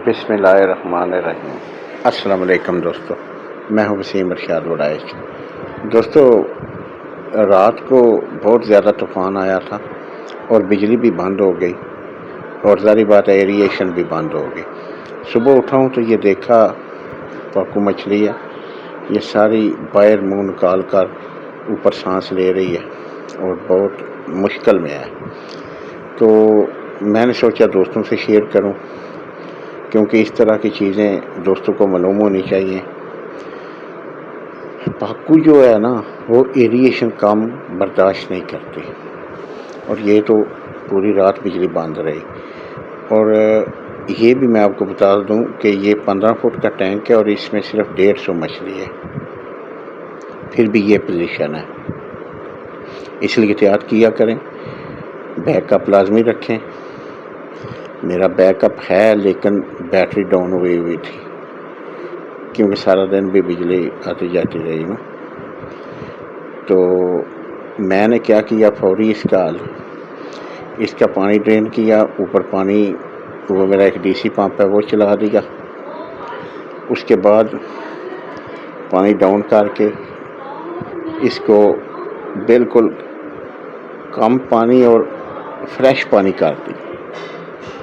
बिस्मिल्लाहिर्रहमानिर्रहीम। अस्सलाम वालेकुम दोस्तों, मैं हूं वसीम इरशाद वड़ाइच। दोस्तों, रात को बहुत ज़्यादा तूफ़ान आया था और बिजली भी बंद हो गई और ज़ाहिर बात है एरिएशन भी बंद हो गई। सुबह उठा हूँ तो ये देखा पाकू मछली है, ये सारी बाहर मुँह निकाल कर ऊपर सांस ले रही है और बहुत मुश्किल में है। तो मैंने सोचा दोस्तों से शेयर करूं, क्योंकि इस तरह की चीज़ें दोस्तों को मालूम होनी चाहिए। पाकू जो है ना, वो एरिएशन कम बर्दाश्त नहीं करती और ये तो पूरी रात बिजली बंद रही। और ये भी मैं आपको बता दूं कि ये 15 फुट का टैंक है और इसमें सिर्फ 150 मछली है, फिर भी ये पोजीशन है। इसलिए एहतियात किया करें, बैकअप लाजमी रखें। मेरा बैकअप है लेकिन बैटरी डाउन हुई थी, क्योंकि सारा दिन भी बिजली आती जाती रही ना। तो मैंने क्या किया, फौरी इसका पानी ड्रेन किया, ऊपर पानी, वो मेरा एक डीसी पंप है वो चला दिया। उसके बाद पानी डाउन करके इसको बिल्कुल कम पानी और फ्रेश पानी कर दी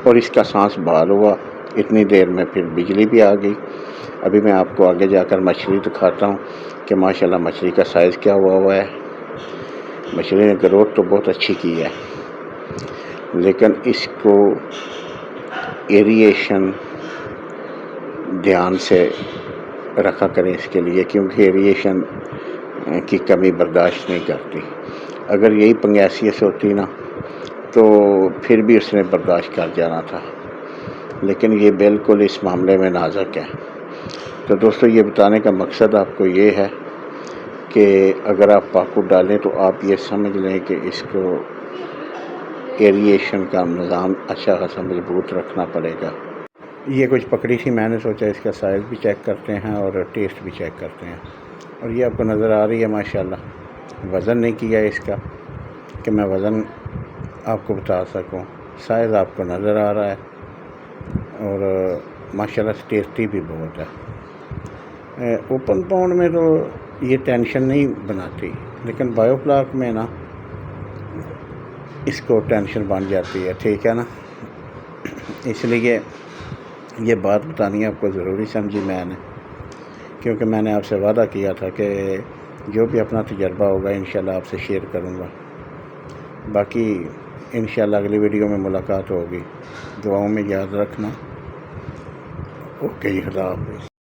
और इसका सांस बहाल हुआ। इतनी देर में फिर बिजली भी आ गई। अभी मैं आपको आगे जाकर मछली दिखाता हूँ कि माशाल्लाह मछली का साइज़ क्या हुआ है। मछली ने ग्रोथ तो बहुत अच्छी की है, लेकिन इसको एरिएशन ध्यान से रखा करें इसके लिए, क्योंकि एरिएशन की कमी बर्दाश्त नहीं करती। अगर यही पंगैसियत होती ना तो फिर भी उसने बर्दाश्त कर जाना था, लेकिन ये बिल्कुल इस मामले में नाजुक है। तो दोस्तों, ये बताने का मकसद आपको ये है कि अगर आप पाकू डालें तो आप ये समझ लें कि इसको एरिएशन का निज़ाम अच्छा खासा मजबूत रखना पड़ेगा। ये कुछ पकड़ी थी, मैंने सोचा इसका साइज़ भी चेक करते हैं और टेस्ट भी चेक करते हैं। और ये आपको नज़र आ रही है माशाल्लाह। वज़न नहीं किया इसका कि मैं वज़न आपको बता सकूं। साइज़ आपको नज़र आ रहा है और माशाल्लाह टेस्टी भी बहुत है। ओपन पाउंड में तो ये टेंशन नहीं बनाती, लेकिन बायोफ्लाक में ना इसको टेंशन बन जाती है, ठीक है ना। इसलिए ये बात बतानी आपको ज़रूरी समझी मैंने, क्योंकि मैंने आपसे वादा किया था कि जो भी अपना तजर्बा होगा इंशाल्लाह आपसे शेयर करूँगा। बाकी इंशाल्लाह अगली वीडियो में मुलाकात होगी। दुआओं में याद रखना। ओके जी, खुदा हाफ़िज़।